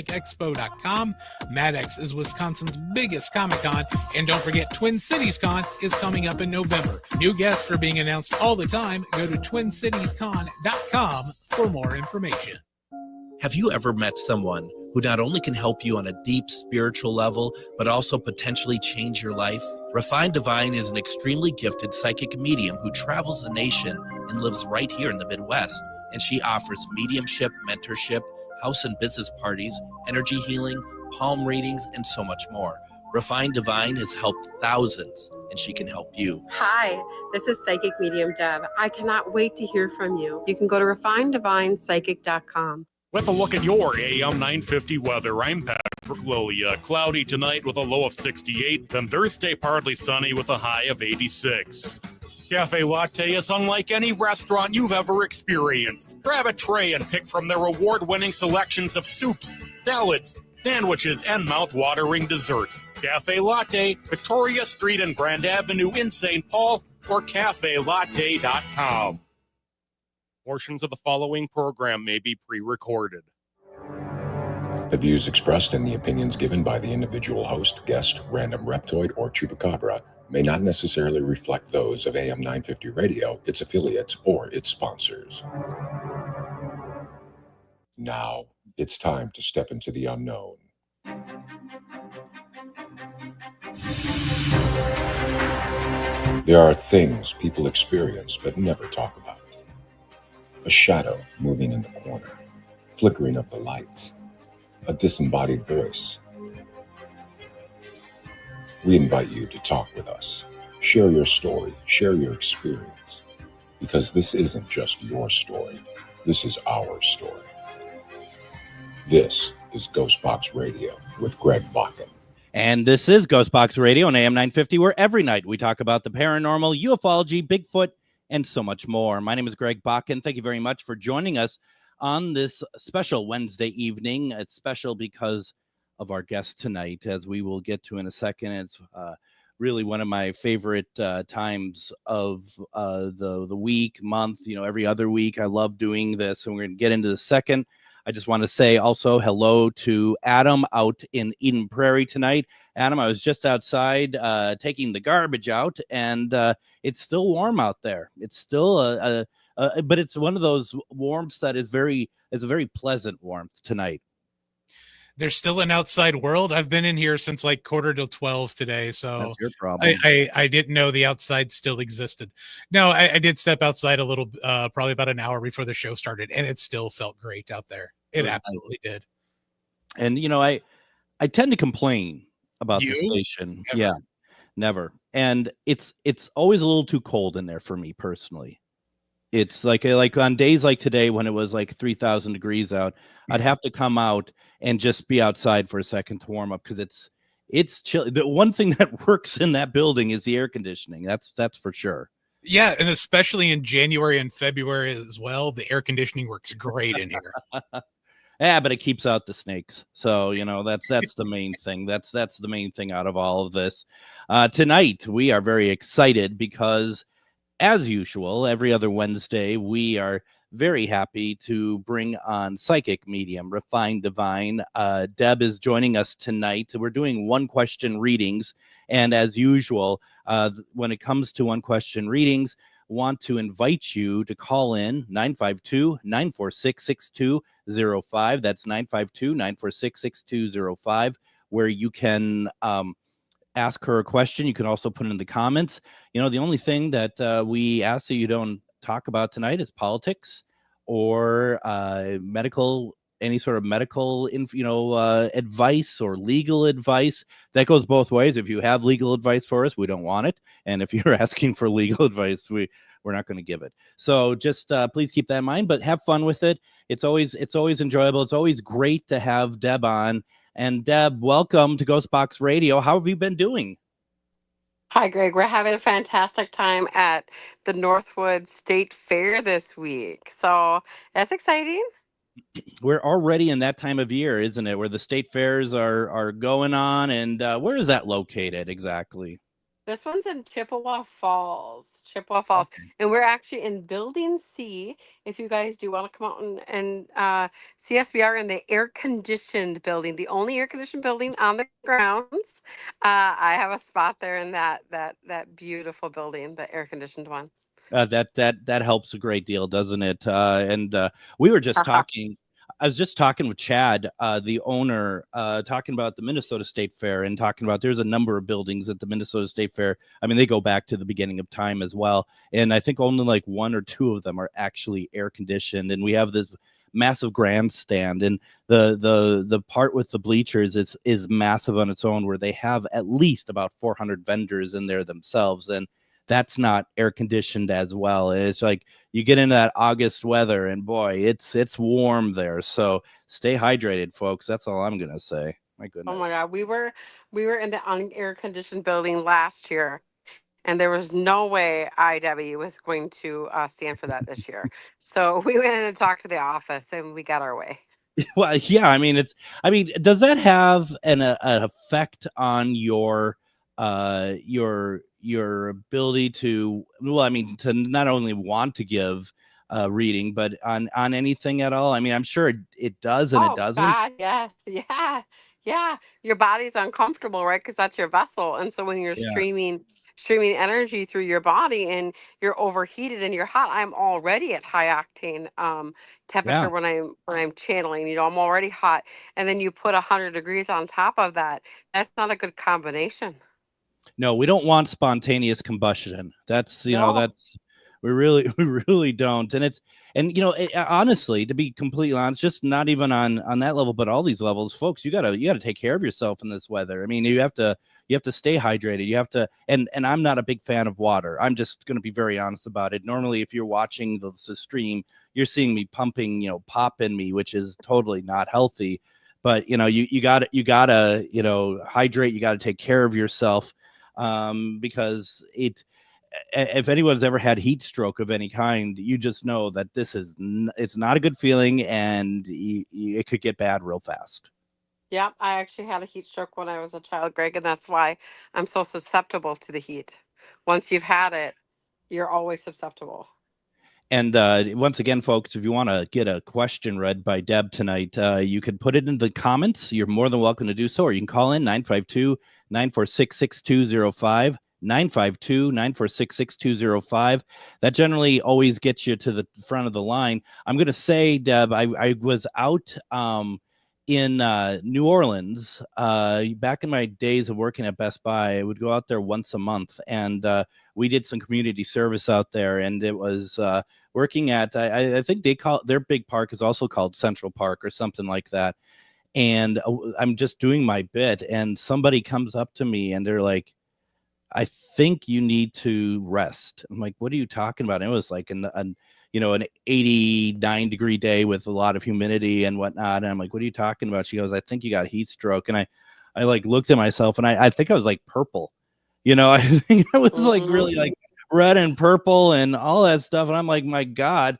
psychicexpo.com. MadX is Wisconsin's biggest Comic-Con, and don't forget Twin Cities Con is coming up in November. New guests are being announced all the time. Go to twincitiescon.com for more information. Have you ever met someone who not only can help you on a deep spiritual level, but also potentially change your life? Refined Divine is an extremely gifted psychic medium who travels the nation and lives right here in the Midwest. And she offers mediumship, mentorship, house and business parties, energy healing, palm readings, and so much more. Refined Divine has helped thousands, and she can help you. Hi, this is Psychic Medium Deb. I cannot wait to hear from you. You can go to refineddivinepsychic.com. With a look at your AM 950 weather, I'm Patrick Lilia. Cloudy tonight with a low of 68, then Thursday partly sunny with a high of 86. Cafe Latte is unlike any restaurant you've ever experienced. Grab a tray and pick from their award-winning selections of soups, salads, sandwiches, and mouth-watering desserts. Cafe Latte, Victoria Street and Grand Avenue in St. Paul, or cafelatte.com. Portions of the following program may be pre-recorded. The views expressed and the opinions given by the individual host, guest, random reptoid, or chupacabra may not necessarily reflect those of AM 950 Radio, its affiliates, or its sponsors. Now, it's time to step into the unknown. There are things people experience but never talk about. A shadow moving in the corner, flickering of the lights, a disembodied voice. We invite you to talk with us. Share your story, share your experience, because this isn't just your story, this is our story. This is GhostBox Radio with Greg Bakun. And this is GhostBox Radio on AM 950, where every night we talk about the paranormal, ufology, Bigfoot, and so much more. My name is Greg Bakun. Thank you very much for joining us on this special Wednesday evening. It's special because of our guest tonight, as we will get to in a second. It's really one of my favorite times of the week, month, every other week. I love doing this, and we're going to get into the second. I just want to say also hello to Adam out in Eden Prairie tonight. Adam, I was just outside taking the garbage out, and it's still warm out there. It's still, but it's one of those warmths that is it's a very pleasant warmth tonight. There's still an outside world. I've been in here since like 11:45 today, so that's your problem. I didn't know the outside still existed. No, I did step outside a little, probably about an hour before the show started, and it still felt great out there. It absolutely did. And I tend to complain about the station. Never. Yeah, never. And it's always a little too cold in there for me personally. It's like on days like today when it was like 3,000 degrees out, I'd have to come out and just be outside for a second to warm up because it's chilly. The one thing that works in that building is the air conditioning. That's for sure. Yeah, and especially in January and February as well, the air conditioning works great in here. Yeah, but it keeps out the snakes. So, that's the main thing. That's the main thing out of all of this. Tonight, we are very excited because, as usual, every other Wednesday, we are very happy to bring on psychic medium, Refined Divine. Deb is joining us tonight. We're doing one-question readings. And as usual, when it comes to one-question readings, want to invite you to call in 952-946-6205. That's 952-946-6205, where you can ask her a question. You can also put it in the comments. The only thing that we ask that you don't talk about tonight is politics or any sort of medical advice or legal advice. That goes both ways. If you have legal advice for us, we don't want it. And if you're asking for legal advice, we're not going to give it. So just please keep that in mind, but have fun with it. It's always enjoyable. It's always great to have Deb on. And Deb, welcome to GhostBox Radio. How have you been doing? Hi, Greg. We're having a fantastic time at the Northwood State Fair this week. So that's exciting. We're already in that time of year, isn't it, where the state fairs are going on? And where is that located exactly? This one's in Chippewa Falls. Chippewa Falls. Okay. And we're actually in Building C. If you guys do want to come out and see us, we are in the air-conditioned building, the only air-conditioned building on the grounds. I have a spot there in that beautiful building, the air-conditioned one. That helps a great deal, doesn't it? And we were just talking. I was just talking with Chad, the owner, talking about the Minnesota State Fair and talking about there's a number of buildings at the Minnesota State Fair. I mean, they go back to the beginning of time as well. And I think only like one or two of them are actually air conditioned. And we have this massive grandstand, and the part with the bleachers is massive on its own, where they have at least about 400 vendors in there themselves. And that's not air conditioned as well. And it's like you get into that August weather, and boy, it's warm there. So stay hydrated, folks. That's all I'm gonna say. My goodness. Oh my God, we were in the air conditioned building last year, and there was no way IW was going to stand for that this year. So we went in and talked to the office, and we got our way. Well, yeah. I mean, does that have an effect on your ability to, well, I mean, to not only want to give reading, but on anything at all? I mean, I'm sure it does, and it doesn't. God, yes, yeah. Your body's uncomfortable, right? Because that's your vessel, and so when you're streaming energy through your body and you're overheated and you're hot, I'm already at high octane temperature when I'm channeling. You know, I'm already hot, and then you put 100 degrees on top of that. That's not a good combination. No, we don't want spontaneous combustion. That's, you know, that's, we really don't. And you know, honestly, to be completely honest, just not even on that level, but all these levels, folks, you gotta take care of yourself in this weather. I mean, you have to stay hydrated. You have to, and I'm not a big fan of water. I'm just going to be very honest about it. Normally, if you're watching the stream, you're seeing me pumping, you know, pop in me, which is totally not healthy. But you know, you gotta, you know, hydrate. You gotta take care of yourself. Because if anyone's ever had heat stroke of any kind, you just know that it's not a good feeling, and it could get bad real fast. Yeah, I actually had a heat stroke when I was a child, Greg, and that's why I'm so susceptible to the heat. Once you've had it, you're always susceptible. And once again, folks, if you want to get a question read by Deb tonight, you can put it in the comments. You're more than welcome to do so, or you can call in 952-946-6205, 952-946-6205. That generally always gets you to the front of the line. I'm going to say, Deb, I was out in New Orleans back in my days of working at Best Buy. I would go out there once a month, and we did some community service out there, and it was working at, I think they call their big park is also called Central Park or something like that. And I'm just doing my bit, and somebody comes up to me and they're like, I think you need to rest. I'm like, what are you talking about? And it was like an 89 degree day with a lot of humidity and whatnot. And I'm like, what are you talking about? She goes, I think you got heat stroke. And I like looked at myself, and I think I was like purple, you know, I think I was like really like red and purple and all that stuff. And I'm like, my God,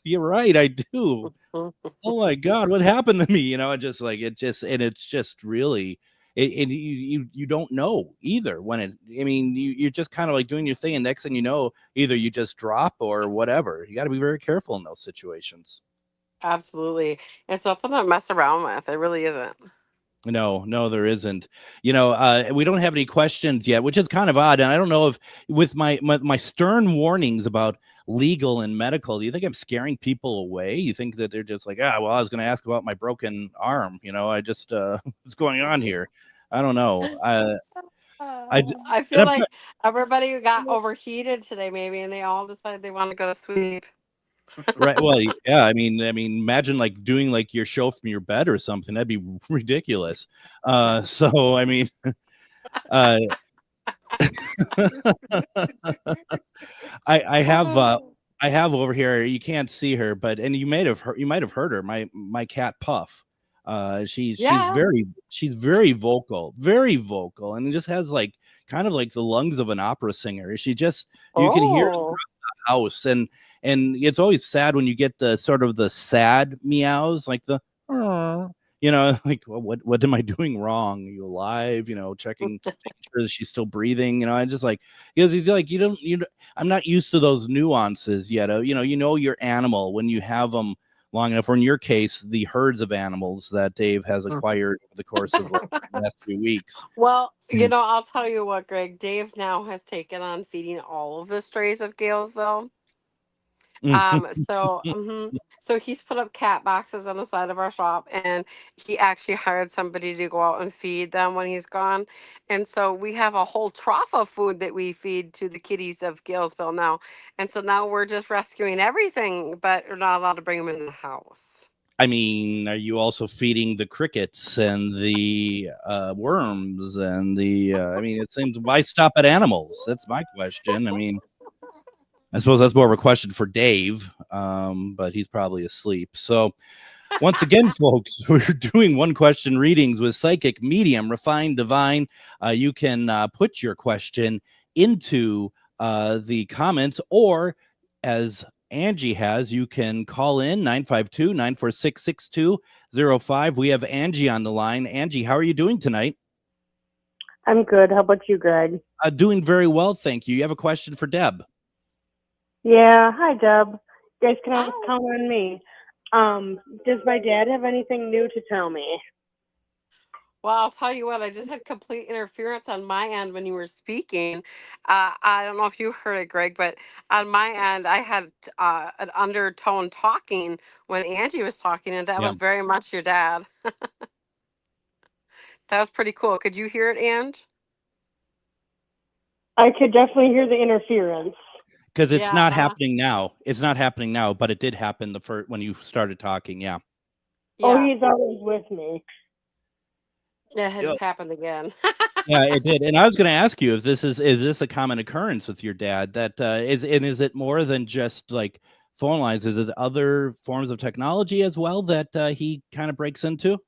you're right. I do. Oh my God, what happened to me? You know, it's just really, you don't know either when you're just kind of like doing your thing, and next thing you know, either you just drop or whatever. You got to be very careful in those situations. Absolutely. It's nothing to mess around with. It really isn't. No, there isn't. You know, we don't have any questions yet, which is kind of odd. And I don't know if with my stern warnings about legal and medical, do you think I'm scaring people away? You think that they're just like, I was going to ask about my broken arm. You know, I just, what's going on here? I don't know. I feel like everybody got overheated today, maybe, and they all decided they want to go to sleep. Right. Well, yeah. I mean, imagine like doing like your show from your bed or something. That'd be ridiculous. So, I mean, I have over here. You can't see her, and you might have heard her. My cat Puff. She's very vocal, and it just has like kind of like the lungs of an opera singer. She just you can hear her throughout the house, and it's always sad when you get the sort of the sad meows, like the you know, like, well, what am I doing wrong? Are you alive? You know, making sure that she's still breathing. You know, I just like, because he's like, I'm not used to those nuances yet. You know your animal when you have them long enough, or in your case, the herds of animals that Dave has acquired over the course of the last few weeks. Well, I'll tell you what, Greg. Dave now has taken on feeding all of the strays of Galesville. So he's put up cat boxes on the side of our shop, and he actually hired somebody to go out and feed them when he's gone. And so we have a whole trough of food that we feed to the kitties of Galesville now. And so now we're just rescuing everything, but we're not allowed to bring them in the house. I mean, are you also feeding the crickets and the worms and the? I mean, it seems, why stop at animals? That's my question. I mean, I suppose that's more of a question for Dave, but he's probably asleep. So, once again, folks, we're doing one question readings with psychic, medium, refined, divine. You can put your question into the comments, or as Angie has, you can call in 952-946-6205. We have Angie on the line. Angie, how are you doing tonight? I'm good. How about you, Greg? Doing very well, thank you. You have a question for Deb? Yeah. Hi, Deb. You guys can always count on me. Does my dad have anything new to tell me? Well, I'll tell you what, I just had complete interference on my end when you were speaking. I don't know if you heard it, Greg, but on my end, I had an undertone talking when Angie was talking, and that was very much your dad. That was pretty cool. Could you hear it, Ange? I could definitely hear the interference. Because it's not happening now. It's not happening now, but it did happen when you started talking. Yeah. Oh, he's always with me. Yeah, it just happened again. Yeah, it did. And I was going to ask you if is this a common occurrence with your dad? That is it more than just like phone lines? Is it other forms of technology as well that he kind of breaks into?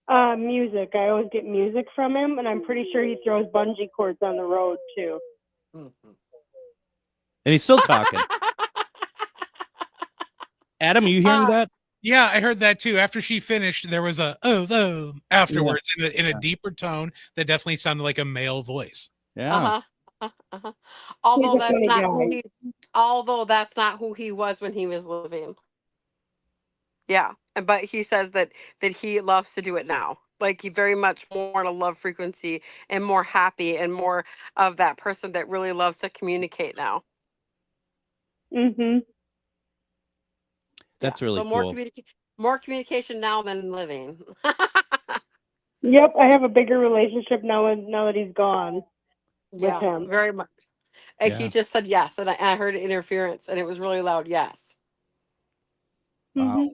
Music. I always get music from him, and I'm pretty sure he throws bungee cords on the road too. And he's still talking. Adam, are you hearing that? Yeah, I heard that too. After she finished, there was a afterwards in a deeper tone that definitely sounded like a male voice. Yeah. Although that's not who he was when he was living. Yeah, but he says that he loves to do it now. Like, he very much more on a love frequency and more happy and more of that person that really loves to communicate now. Mm-hmm. That's really so cool. More communication now than living. Yep, I have a bigger relationship now that he's gone with him. Very much. And he just said yes, and I heard interference, and it was really loud. Yes. Wow. Mm-hmm.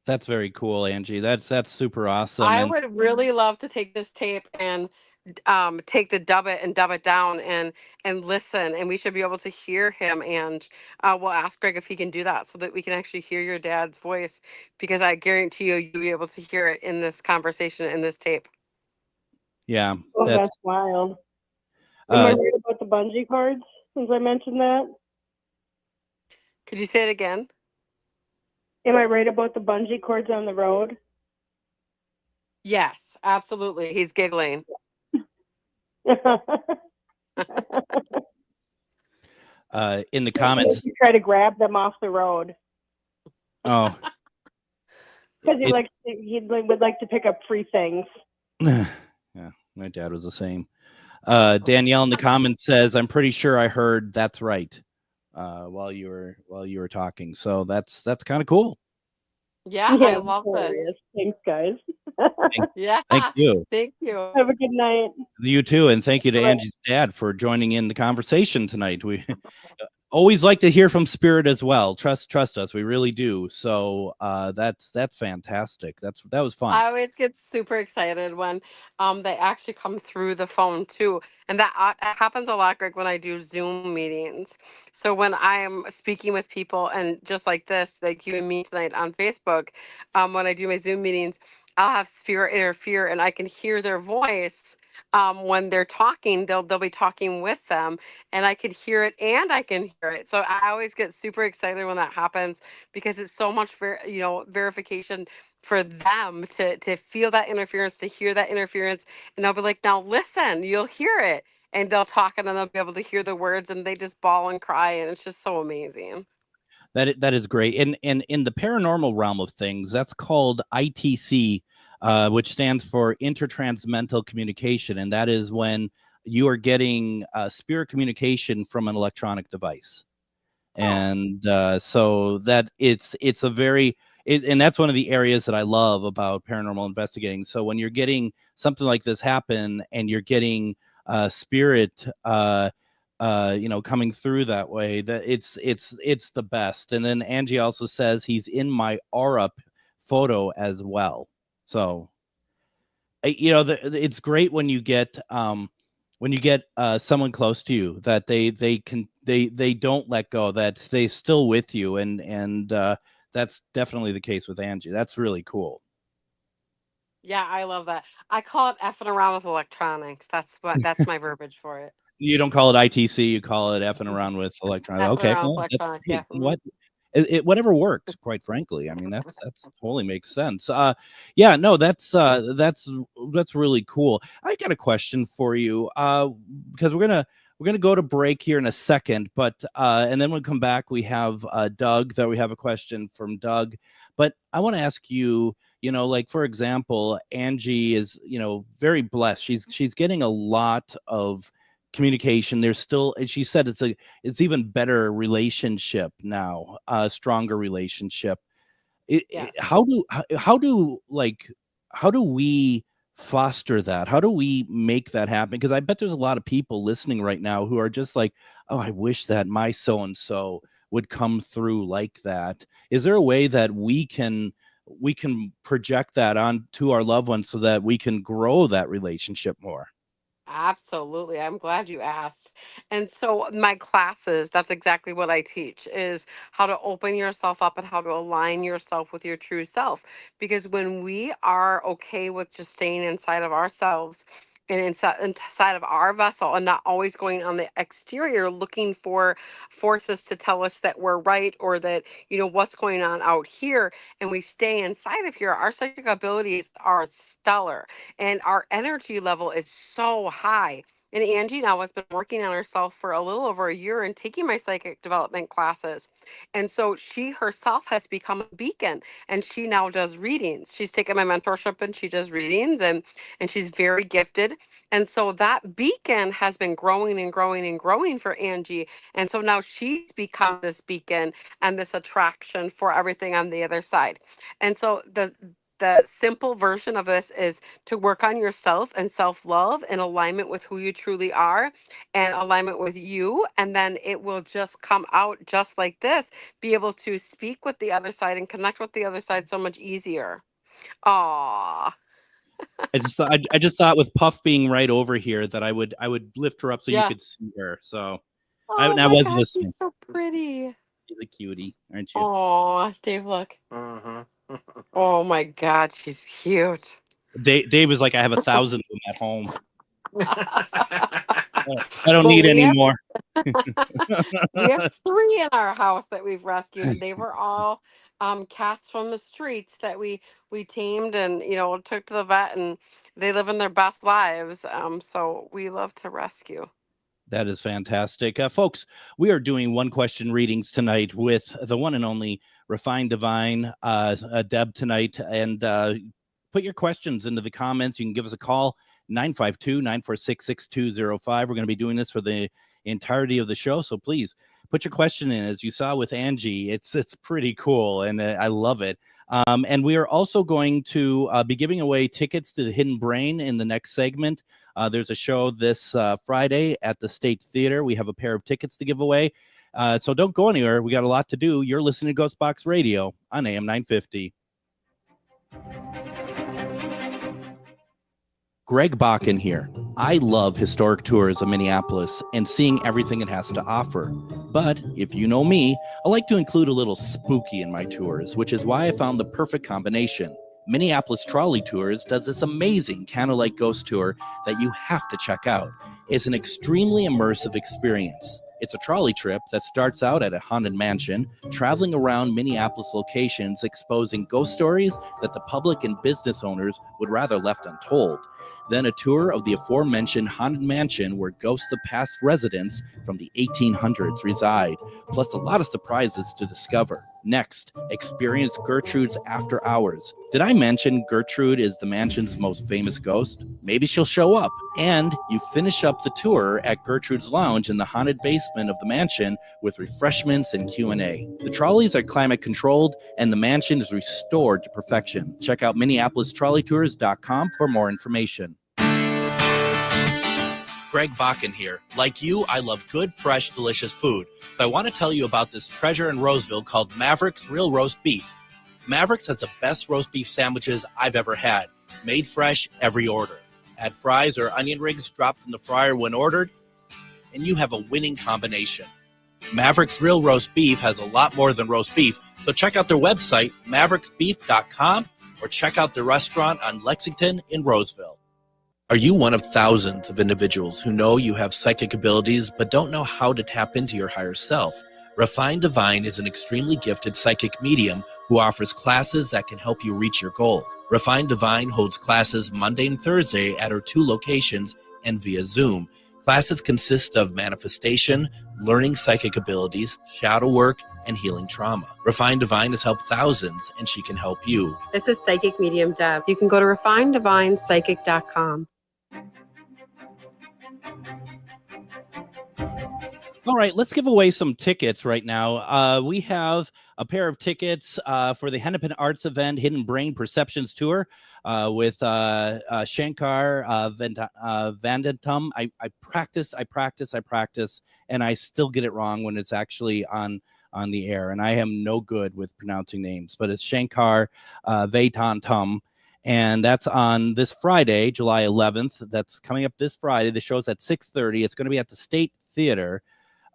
That's very cool, Angie. That's super awesome. I would really love to take this tape and take the dub it down and listen, and we should be able to hear him, and we'll ask Greg if he can do that so that we can actually hear your dad's voice, because I guarantee you'll be able to hear it in this conversation, in this tape. Yeah. That's wild. Am I right about the bungee cords, since I mentioned that? Could you say it again? Am I right about the bungee cords on the road? Yes, absolutely. He's giggling. In the comments, you try to grab them off the road. Oh, because he would like to pick up free things. Yeah, my dad was the same. Danielle in the comments says, "I'm pretty sure I heard that's right." While you were talking, so that's kind of cool. Yeah, I love this. Thanks, guys. Thank you. Thank you. Have a good night. You too, and thank you to Angie's dad for joining in the conversation tonight. We always like to hear from Spirit as well. Trust us, we really do. So that's fantastic. That was fun. I always get super excited when they actually come through the phone too, and that happens a lot, Greg, when I do Zoom meetings. So when I'm speaking with people, and just like this, like you and me tonight on Facebook, when I do my Zoom meetings, I'll have Spirit interfere, and I can hear their voice. When they're talking, they'll be talking with them, and I can hear it, and I can hear it. So I always get super excited when that happens, because it's so much verification for them to feel that interference, to hear that interference, and they'll be like, now listen, you'll hear it. And they'll talk, and then they'll be able to hear the words, and they just bawl and cry, and it's just so amazing. That is great. And in the paranormal realm of things, that's called ITC, which stands for intertransmental communication, and that is when you are getting spirit communication from an electronic device. And so that it's a very and that's one of the areas that I love about paranormal investigating. So when you're getting something like this happen, and you're getting spirit coming through that way, that it's the best. And then Angie also says he's in my aura photo as well. So it's great when you get someone close to you that they don't let go, that they still with you, and that's definitely the case with Angie. That's really cool. Yeah, I love that. I call it effing around with electronics. That's my verbiage for it. You don't call it ITC, you call it effing around with electronics. Effing Okay, around with well, electronics, yeah. what whatever works, quite frankly. I mean, that's totally makes sense. Yeah, no, that's really cool. I got a question for you, because we're gonna go to break here in a second, but and then when we come back, we have Doug. That we have a question from Doug, but I want to ask you. Like, for example, Angie is very blessed. She's getting a lot of communication. There's still, as she said, it's even better relationship now, a stronger relationship. How do we foster that? How do we make that happen? Because I bet there's a lot of people listening right now who are just like, oh, I wish that my so-and-so would come through like that. Is there a way that we can project that onto our loved ones so that we can grow that relationship more? Absolutely. I'm glad you asked. And so my classes, that's exactly what I teach, is how to open yourself up and how to align yourself with your true self. Because when we are okay with just staying inside of ourselves and inside of our vessel, and not always going on the exterior looking for forces to tell us that we're right, or that what's going on out here, and we stay inside of here, our psychic abilities are stellar, and our energy level is so high. And Angie now has been working on herself for a little over a year and taking my psychic development classes. And so she herself has become a beacon, and she now does readings. She's taken my mentorship and she does readings, and she's very gifted. And so that beacon has been growing and growing and growing for Angie. And so now she's become this beacon and this attraction for everything on the other side. And so the simple version of this is to work on yourself and self-love in alignment with who you truly are and alignment with you. And then it will just come out just like this, be able to speak with the other side and connect with the other side so much easier. Aww. I just thought with Puff being right over here that I would lift her up so you could see her. So I was listening. She's so pretty. She's a cutie, aren't you? Oh, Dave, look. Oh my God, she's cute. Dave is like, I have 1,000 of them at home. I don't need any more. We have 3 in our house that we've rescued. They were all cats from the streets that we tamed and took to the vet, and they live in their best lives. So we love to rescue. That is fantastic. Folks, we are doing one question readings tonight with the one and only Refined Divine, Deb, tonight. And put your questions into the comments. You can give us a call, 952-946-6205. We're going to be doing this for the entirety of the show. So please put your question in. As you saw with Angie, it's pretty cool, and I love it. And we are also going to be giving away tickets to the Hidden Brain in the next segment. There's a show this Friday at the State Theater. We have a pair of tickets to give away. So don't go anywhere. We got a lot to do. You're listening to GhostBox Radio on AM 950. Greg Bakun here. I love historic tours of Minneapolis and seeing everything it has to offer. But if you know me, I like to include a little spooky in my tours, which is why I found the perfect combination. Minneapolis Trolley Tours does this amazing candlelight ghost tour that you have to check out. It's an extremely immersive experience. It's a trolley trip that starts out at a haunted mansion, traveling around Minneapolis locations, exposing ghost stories that the public and business owners would rather left untold. Then a tour of the aforementioned haunted mansion where ghosts of past residents from the 1800s reside, plus a lot of surprises to discover. Next, experience Gertrude's After Hours. Did I mention Gertrude is the mansion's most famous ghost? Maybe she'll show up. And you finish up the tour at Gertrude's Lounge in the haunted basement of the mansion with refreshments and Q&A. The trolleys are climate controlled and the mansion is restored to perfection. Check out MinneapolisTrolleyTours.com for more information. Greg Bakun here. Like you, I love good, fresh, delicious food. So I want to tell you about this treasure in Roseville called Maverick's Real Roast Beef. Maverick's has the best roast beef sandwiches I've ever had. Made fresh every order. Add fries or onion rings dropped in the fryer when ordered, and you have a winning combination. Maverick's Real Roast Beef has a lot more than roast beef, so check out their website, mavericksbeef.com, or check out their restaurant on Lexington in Roseville. Are you one of thousands of individuals who know you have psychic abilities but don't know how to tap into your higher self? Refined Divine is an extremely gifted psychic medium who offers classes that can help you reach your goals. Refined Divine holds classes Monday and Thursday at her 2 locations and via Zoom. Classes consist of manifestation, learning psychic abilities, shadow work, and healing trauma. Refined Divine has helped thousands, and she can help you. This is Psychic Medium Deb. You can go to refinedivinepsychic.com. All right, let's give away some tickets right now. We have a pair of tickets for the Hennepin Arts event, Hidden Brain Perceptions Tour with Shankar Vandentum. I practice, and I still get it wrong when it's actually on the air, and I am no good with pronouncing names, but it's Shankar Vatantum. And that's on this Friday, July 11th. That's coming up this Friday. The show's at 6:30. It's going to be at the State Theater.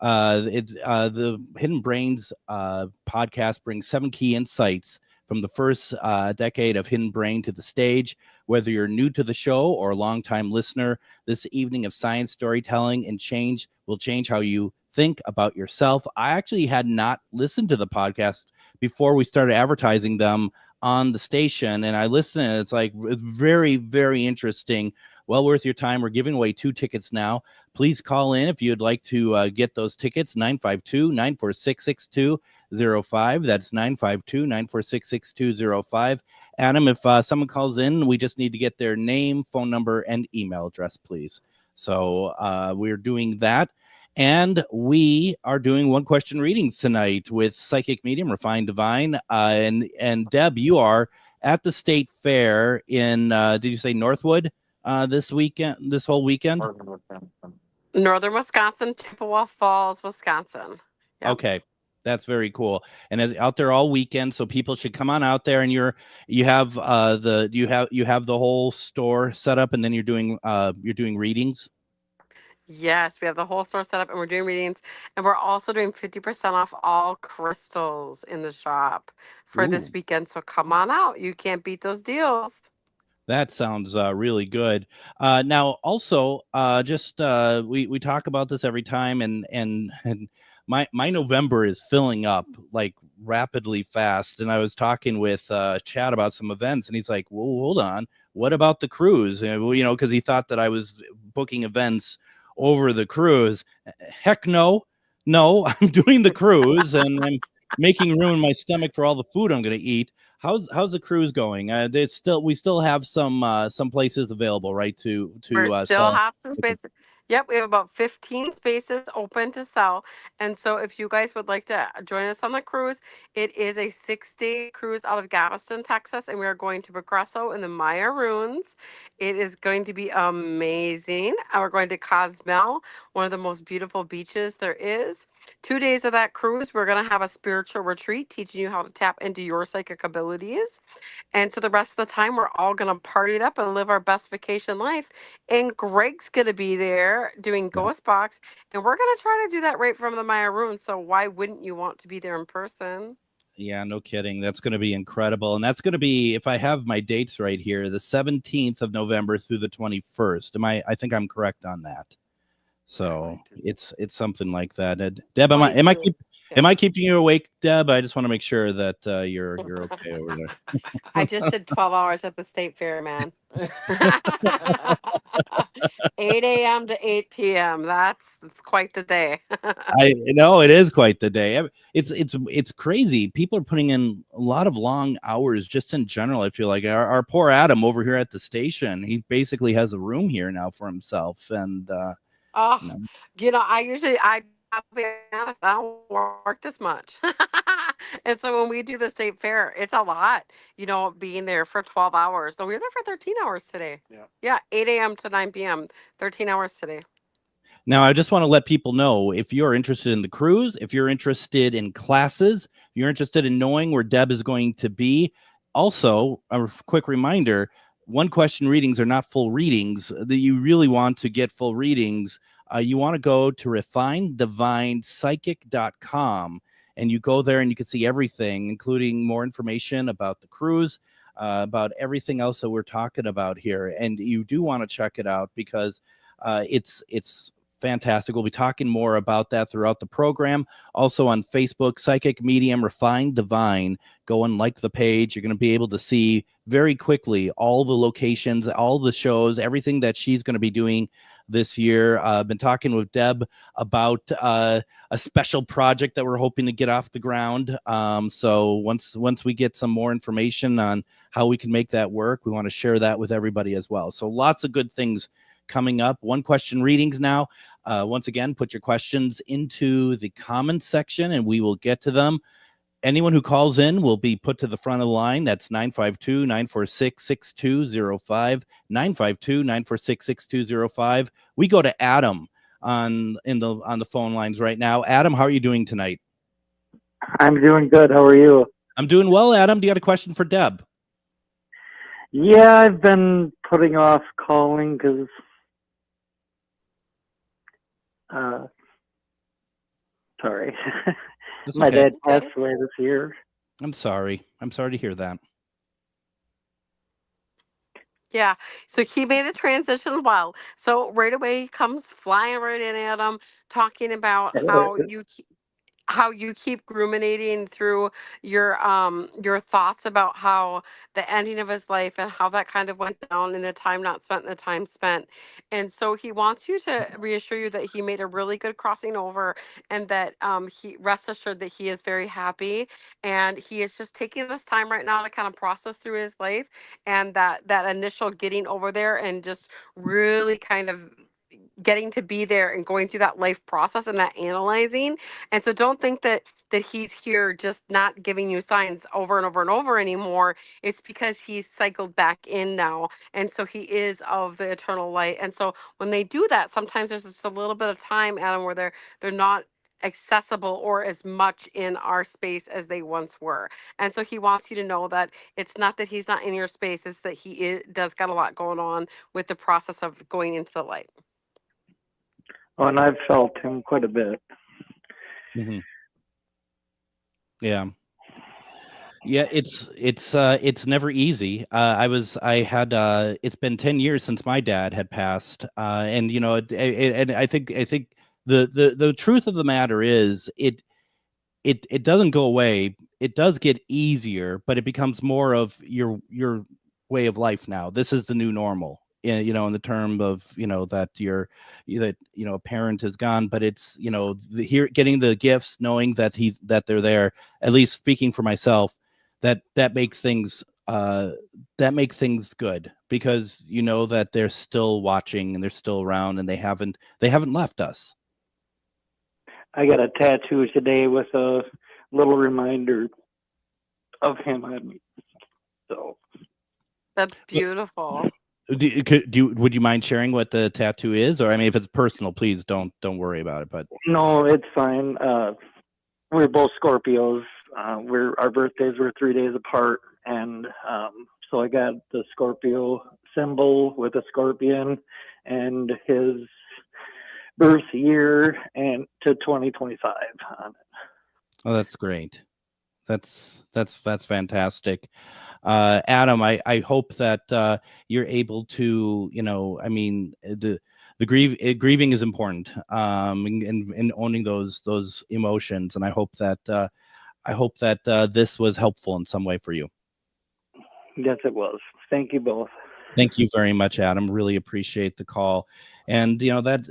The Hidden Brains podcast brings 7 key insights from the first decade of Hidden Brain to the stage. Whether you're new to the show or a longtime listener, this evening of science, storytelling, and change will change how you think about yourself. I actually had not listened to the podcast before we started advertising them on the station, and I listened, and it's very, very interesting. Well worth your time. We're giving away 2 tickets now. Please call in if you'd like to get those tickets, 952-946-6205. That's 952-946-6205. Adam, if someone calls in, we just need to get their name, phone number, and email address, please. So we're doing that. And we are doing one-question readings tonight with Psychic Medium, Refined Divine. And Deb, you are at the State Fair in, did you say Northwood? This whole weekend? Northern Wisconsin, Chippewa Falls, Wisconsin. Yep. Okay, that's very cool. And it's out there all weekend, so people should come on out there. And you have the whole store set up, and then you're doing readings. Yes, we have the whole store set up, and we're doing readings, and we're also doing 50% off all crystals in the shop for this weekend. So come on out. You can't beat those deals. That sounds really good. Now, also, we talk about this every time, and my November is filling up like rapidly fast. And I was talking with Chad about some events, and he's like, "Well, hold on, what about the cruise?" Because he thought that I was booking events over the cruise. Heck no, I'm doing the cruise, and I'm making room in my stomach for all the food I'm going to eat. How's the cruise going? We still have some places available, right? To still have some spaces. Yep, we have about 15 spaces open to sell. And so if you guys would like to join us on the cruise, it is a 6-day cruise out of Galveston, Texas, and we are going to Progreso in the Maya Ruins. It is going to be amazing. We're going to Cozumel, one of the most beautiful beaches there is. 2 days of that cruise, we're going to have a spiritual retreat teaching you how to tap into your psychic abilities. And so the rest of the time, we're all going to party it up and live our best vacation life. And Greg's going to be there doing GhostBox. And we're going to try to do that right from the Maya Ruins. So why wouldn't you want to be there in person? Yeah, no kidding. That's going to be incredible. And that's going to be, if I have my dates right here, the 17th of November through the 21st. I think I'm correct on that. So it's something like that. Deb, Me am I too. am I keeping you awake, Deb? I just want to make sure that you're okay over there. I just did 12 hours at the state fair, man. 8 a.m. to 8 p.m. It's quite the day. I know it is quite the day. It's crazy. People are putting in a lot of long hours just in general. I feel like our poor Adam over here at the station, he basically has a room here now for himself. And Oh, you know, I'll be honest, I don't work this much. And so when we do the state fair, it's a lot, being there for 12 hours. So we were there for 13 hours today. Yeah, 8 a.m. to 9 p.m., 13 hours today. now I just want to let people know, if you're interested in the cruise, if you're interested in classes, you're interested in knowing where Deb is going to be. Also, a quick reminder, one question readings are not full readings. That you really want to get full readings, you want to go to refinedivinepsychic.com, and you go there and you can see everything, including more information about the cruise, about everything else that we're talking about here. And you do want to check it out because it's fantastic. We'll be talking more about that throughout the program. Also on Facebook, Psychic Medium Refined Divine. Go and like the page. You're going to be able to see very quickly all the locations, all the shows, everything that she's going to be doing this year. I've been talking with Deb about a special project that we're hoping to get off the ground. So once we get some more information on how we can make that work, we want to share that with everybody as well. So lots of good things coming up. One question readings now. Once again, put your questions into the comments section and we will get to them. Anyone who calls in will be put to the front of the line. That's 952-946-6205, 952-946-6205. We go to Adam on the phone lines right now. Adam, how are you doing tonight? I'm doing good. How are you? I'm doing well, Adam. Do you got a question for Deb? Yeah, I've been putting off calling because sorry. My okay. dad passed away this year. I'm sorry to hear that. Yeah, so he made a transition well. So right away he comes flying right in at him, talking about how you keep ruminating through your thoughts about how the ending of his life and how that kind of went down, and the time not spent and the time spent. And so he wants you to reassure you that he made a really good crossing over, and that he rest assured that he is very happy, and he is just taking this time right now to kind of process through his life, and that initial getting over there and just really kind of getting to be there and going through that life process and that analyzing. And so don't think that he's here just not giving you signs over and over and over anymore. It's because he's cycled back in now, and so he is of the eternal light. And so when they do that, sometimes there's just a little bit of time, Adam, where they're not accessible or as much in our space as they once were. And so he wants you to know that it's not that he's not in your space, it's that he does got a lot going on with the process of going into the light. Oh, and I've felt him quite a bit. Mm-hmm. Yeah, it's never easy. It's been 10 years since my dad had passed, and and I think the truth of the matter is it doesn't go away. It does get easier, but it becomes more of your way of life now. This is the new normal. In the term of that a parent is gone, but it's here getting the gifts, knowing that they're there. At least speaking for myself, that makes things good, because that they're still watching and they're still around and they haven't left us. I got a tattoo today with a little reminder of him on me. So that's beautiful. Would you mind sharing what the tattoo is? Or I mean, if it's personal, please don't worry about it. But no, it's fine. We're both Scorpios. Our birthdays were 3 days apart, and so I got the Scorpio symbol with a scorpion and his birth year and to 2025 on it. Oh, that's great. That's fantastic. Adam, I hope that you're able to, grieving is important, and owning those emotions. And I hope that this was helpful in some way for you. Yes, it was. Thank you both. Thank you very much, Adam. Really appreciate the call. And that's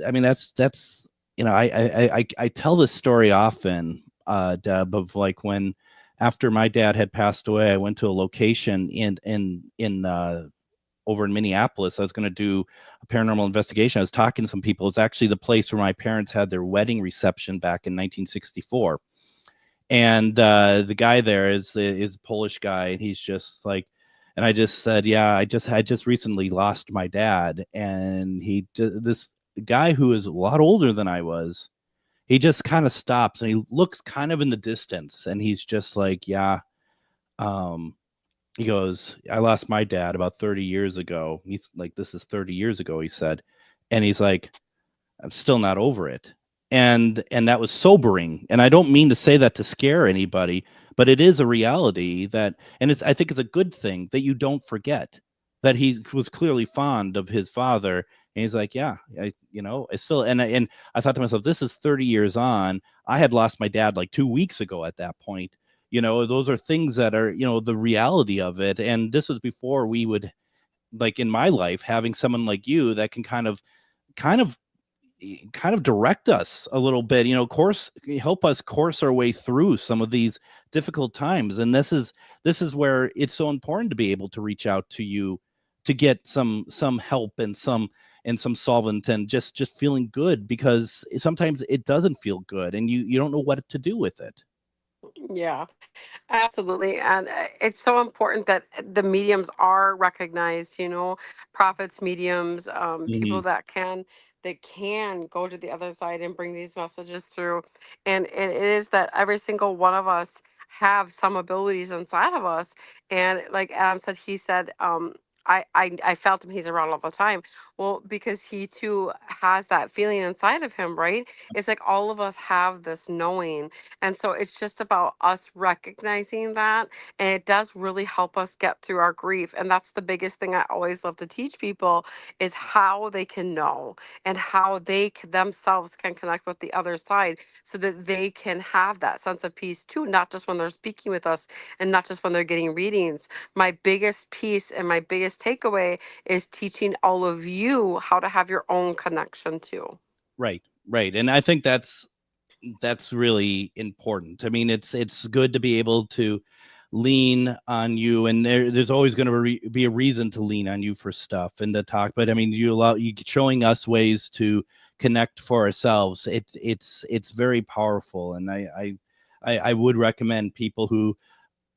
I tell this story often, Deb, of like when after my dad had passed away, I went to a location in over in Minneapolis. I was going to do a paranormal investigation. I was talking to some people. It's actually the place where my parents had their wedding reception back in 1964. And the guy there is a Polish guy, and he's just like, and I just said, yeah, I just recently lost my dad. And this guy who is a lot older than I was, he just kind of stops and he looks kind of in the distance, and he's just like, yeah, he goes, I lost my dad about 30 years ago. He's like, this is 30 years ago, he said. And he's like, I'm still not over it. And that was sobering. And I don't mean to say that to scare anybody, but it is a reality that, and I think it's a good thing that you don't forget that he was clearly fond of his father. And he's like, yeah, I still, and I thought to myself, this is 30 years on. I had lost my dad like 2 weeks ago at that point. Those are things that are, the reality of it. And this was before we would, like in my life, having someone like you that can kind of direct us a little bit, help us course our way through some of these difficult times. And this is where it's so important to be able to reach out to you to get some help and some solvent and just feeling good, because sometimes it doesn't feel good and you don't know what to do with it. Yeah, absolutely. And it's so important that the mediums are recognized, prophets, mediums, people that can go to the other side and bring these messages through. And it is that every single one of us have some abilities inside of us. And like Adam said, he said, I felt him. He's around all the time. Well, because he too has that feeling inside of him, right? It's like all of us have this knowing. And so it's just about us recognizing that. And it does really help us get through our grief. And that's the biggest thing I always love to teach people is how they can know and how they themselves can connect with the other side so that they can have that sense of peace too, not just when they're speaking with us and not just when they're getting readings. My biggest piece and my biggest takeaway is teaching all of you how to have your own connection too. Right. And I think that's really important. I mean, it's good to be able to lean on you, and there's always going to be a reason to lean on you for stuff and to talk. But I mean, you showing us ways to connect for ourselves. It's very powerful, and I would recommend people who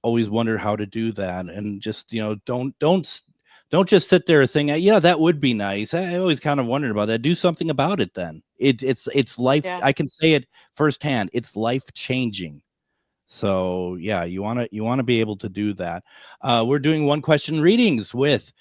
always wonder how to do that, and just don't just sit there thinking, yeah, that would be nice. I always kind of wondered about that. Do something about it then. It's life. Yeah. I can say it firsthand. It's life changing. So yeah, you want to be able to do that. We're doing one question readings with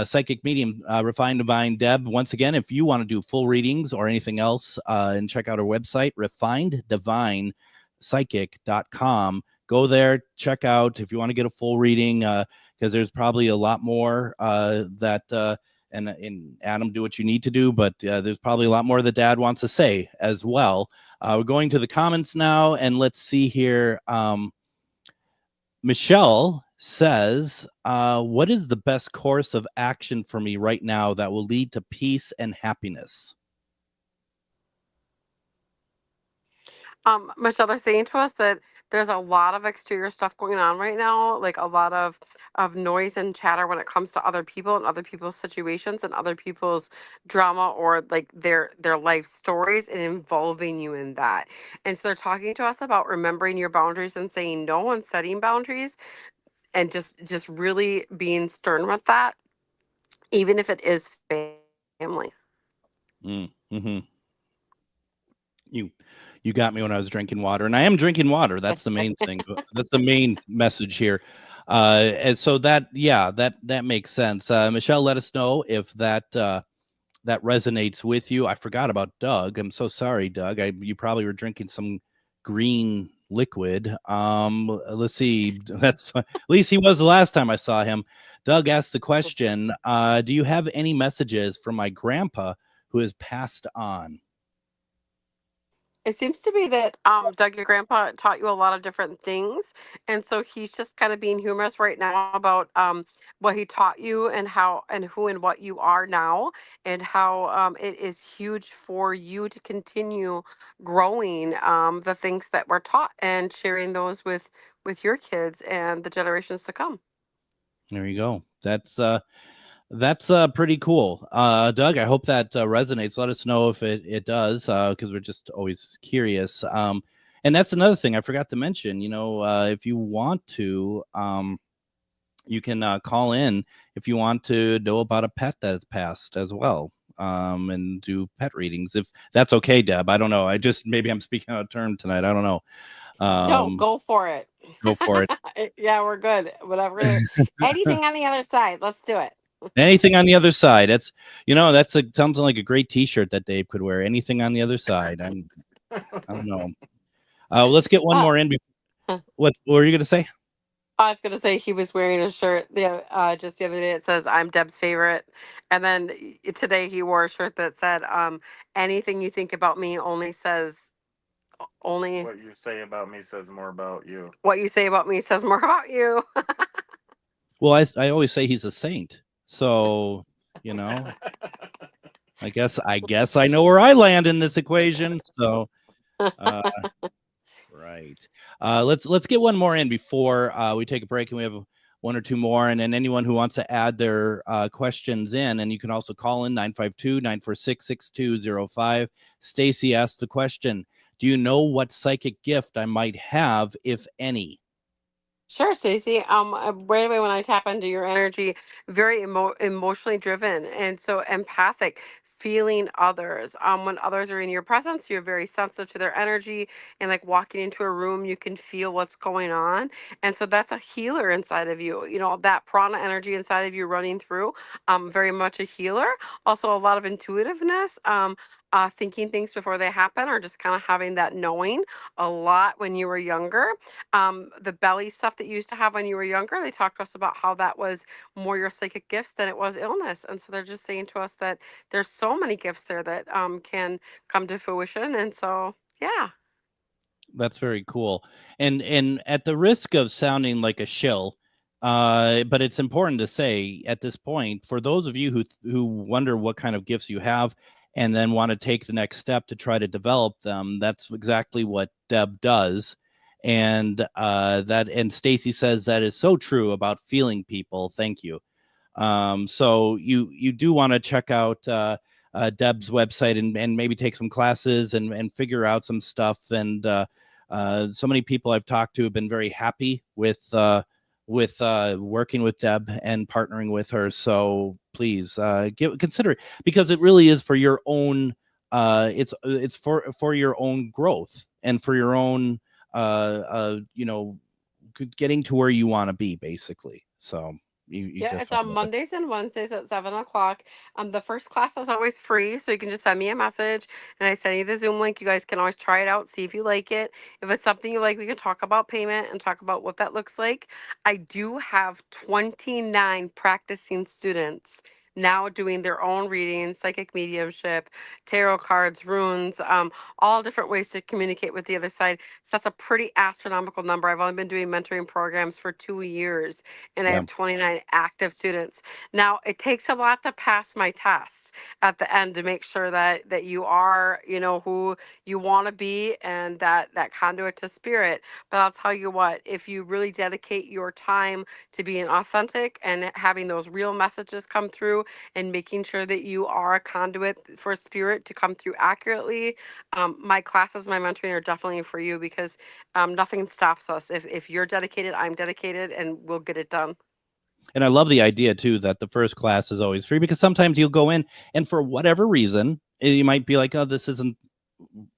psychic medium Refined Divine Deb. Once again, if you want to do full readings or anything else, and check out our website, refineddivinepsychic.com. Go there, check out if you want to get a full reading, because there's probably a lot more that and Adam, do what you need to do, but there's probably a lot more that Dad wants to say as well. We're going to the comments now, and let's see here. Michelle says, what is the best course of action for me right now that will lead to peace and happiness? Michelle, they're saying to us that there's a lot of exterior stuff going on right now, like a lot of noise and chatter when it comes to other people and other people's situations and other people's drama or like their life stories and involving you in that. And so they're talking to us about remembering your boundaries and saying no and setting boundaries and just really being stern with that, even if it is family. Mm-hmm. You got me when I was drinking water, and I am drinking water. That's the main thing. That's the main message here. And so that makes sense. Michelle, let us know if that resonates with you. I forgot about Doug. I'm so sorry, Doug. You probably were drinking some green liquid. Let's see. That's at least he was the last time I saw him. Doug asked the question, do you have any messages from my grandpa who has passed on? It seems to be that Doug, your grandpa, taught you a lot of different things, and so he's just kind of being humorous right now about what he taught you and how and who and what you are now, and how it is huge for you to continue growing the things that were taught and sharing those with your kids and the generations to come. There you go. That's pretty cool. Doug, I hope that resonates. Let us know if it does, because we're just always curious. And that's another thing I forgot to mention. If you want to, you can call in if you want to know about a pet that has passed as well, and do pet readings. If that's okay, Deb. I don't know. Maybe I'm speaking out of turn tonight. I don't know. No, go for it. Go for it. Yeah, we're good. Whatever. Anything on the other side. Let's do it. Anything on the other side. Sounds like a great T-shirt that Dave could wear. Anything on the other side. I don't know. Let's get one more in. What were you going to say? I was going to say he was wearing a shirt just the other day. It says, "I'm Deb's favorite," and then today he wore a shirt that said, "Anything you think about me only says." Only what you say about me says more about you. What you say about me says more about you. Well, I always say he's a saint. So, I guess I know where I land in this equation. So, right. Let's get one more in before we take a break, and we have one or two more. And then anyone who wants to add their questions in, and you can also call in 952-946-6205. Stacy asked the question, do you know what psychic gift I might have, if any? Sure, Stacey. Right away when I tap into your energy, very emotionally driven and so empathic, feeling others. When others are in your presence, you're very sensitive to their energy, and like walking into a room, you can feel what's going on. And so that's a healer inside of you. That prana energy inside of you running through, very much a healer. Also a lot of intuitiveness. Thinking things before they happen, or just kind of having that knowing a lot when you were younger. The belly stuff that you used to have when you were younger, they talked to us about how that was more your psychic gifts than it was illness. And so they're just saying to us that there's so many gifts there that can come to fruition. And so, yeah. That's very cool. And at the risk of sounding like a shill, but it's important to say at this point, for those of you who wonder what kind of gifts you have and then want to take the next step to try to develop them, that's exactly what Deb does. And Stacy says that is so true about feeling people. Thank you. So you do want to check out Deb's website and maybe take some classes and figure out some stuff. And so many people I've talked to have been very happy with working with Deb and partnering with her. So please consider it, because it really is for your own. It's for your own growth and for your own getting to where you want to be, basically. So it's on Mondays and Wednesdays at 7:00. The first class is always free, so you can just send me a message and I send you the Zoom link. You guys can always try it out, see if you like it. If it's something you like, we can talk about payment and talk about what that looks like. I do have 29 practicing students now doing their own readings, psychic mediumship, tarot cards, runes, all different ways to communicate with the other side. So that's a pretty astronomical number. I've only been doing mentoring programs for 2 years, and I have 29 active students. Now, it takes a lot to pass my test at the end to make sure that you are, who you want to be, and that conduit to spirit. But I'll tell you what, if you really dedicate your time to being authentic and having those real messages come through, and making sure that you are a conduit for spirit to come through accurately, my classes, my mentoring are definitely for you, because nothing stops us. If you're dedicated, I'm dedicated, and we'll get it done. And I love the idea too that the first class is always free, because sometimes you'll go in and for whatever reason you might be like, oh, this isn't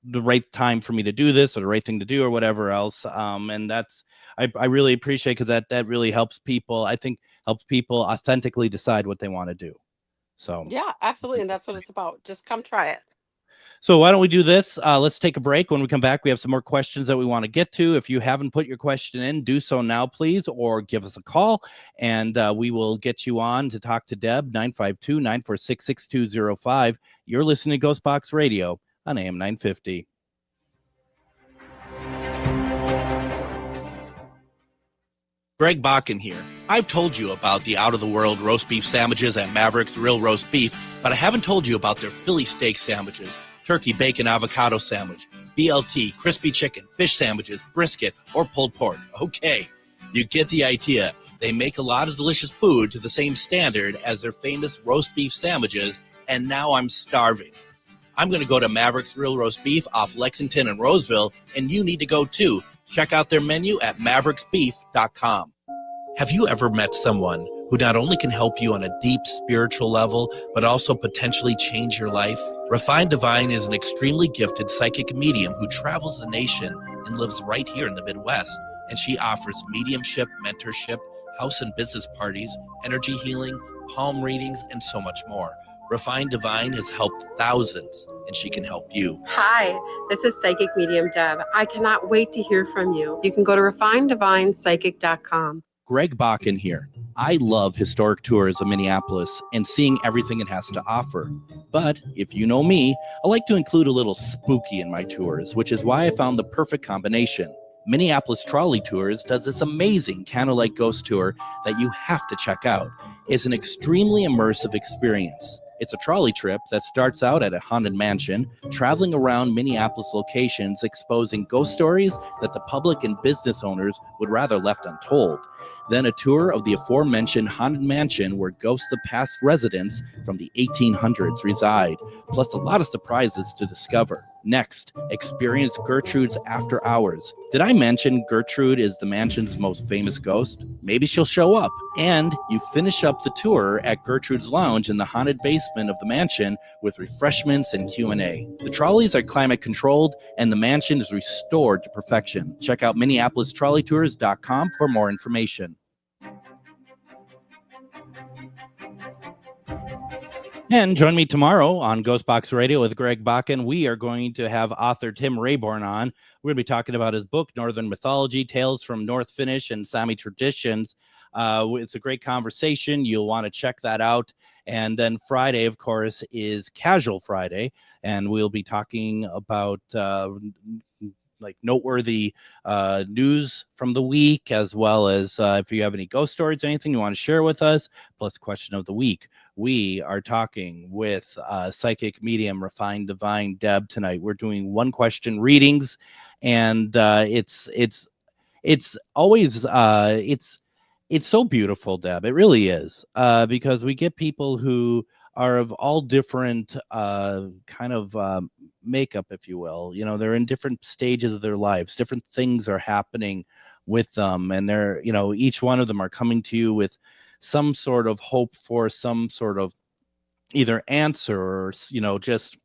the right time for me to do this, or the right thing to do, or whatever else. And that's I really appreciate, because that really helps people. I think helps people authentically decide what they want to do. So yeah, absolutely, and that's what it's about. Just come try it. So why don't we do this? Let's take a break. When we come back, we have some more questions that we want to get to. If you haven't put your question in, do so now, please, or give us a call, and we will get you on to talk to Deb, 952-946-6205. You're listening to GhostBox Radio on AM 950. Greg Bakun here. I've told you about the out-of-the-world roast beef sandwiches at Maverick's Real Roast Beef, but I haven't told you about their Philly steak sandwiches, turkey, bacon, avocado sandwich, BLT, crispy chicken, fish sandwiches, brisket, or pulled pork. Okay, you get the idea. They make a lot of delicious food to the same standard as their famous roast beef sandwiches, and now I'm starving. I'm going to go to Maverick's Real Roast Beef off Lexington and Roseville, and you need to go too. Check out their menu at mavericksbeef.com. Have you ever met someone who not only can help you on a deep spiritual level, but also potentially change your life? Refined Divine is an extremely gifted psychic medium who travels the nation and lives right here in the Midwest. And she offers mediumship, mentorship, house and business parties, energy healing, palm readings, and so much more. Refined Divine has helped thousands, and she can help you. Hi, this is Psychic Medium Deb. I cannot wait to hear from you. You can go to refinedivinepsychic.com. Greg Bakun here. I love historic tours of Minneapolis and seeing everything it has to offer. But if you know me, I like to include a little spooky in my tours, which is why I found the perfect combination. Minneapolis Trolley Tours does this amazing candlelight ghost tour that you have to check out. It's an extremely immersive experience. It's a trolley trip that starts out at a haunted mansion, traveling around Minneapolis locations, exposing ghost stories that the public and business owners would rather left untold. Then a tour of the aforementioned haunted mansion where ghosts of past residents from the 1800s reside, plus a lot of surprises to discover. Next, experience Gertrude's After Hours. Did I mention Gertrude is the mansion's most famous ghost? Maybe she'll show up. And you finish up the tour at Gertrude's Lounge in the haunted basement of the mansion with refreshments and Q&A. The trolleys are climate controlled and the mansion is restored to perfection. Check out MinneapolisTrolleyTours.com for more information. And join me tomorrow on GhostBox Radio with Greg Bakun. We are going to have author Tim Rayborn on. We're going to be talking about his book, Northern Mythology, Tales from North Finnish and Sami Traditions. It's a great conversation. You'll want to check that out. And then Friday, of course, is Casual Friday. And we'll be talking about like noteworthy news from the week, as well as if you have any ghost stories, anything you want to share with us, plus question of the week. We are talking with psychic medium Refined Divine Deb tonight. We're doing one question readings, and it's always it's so beautiful, Deb. It really is, because we get people who are of all different kind of makeup, if you will. You know, they're in different stages of their lives. Different things are happening with them, and they're, you know, each one of them are coming to you with some sort of hope for some sort of either answer or, you know, just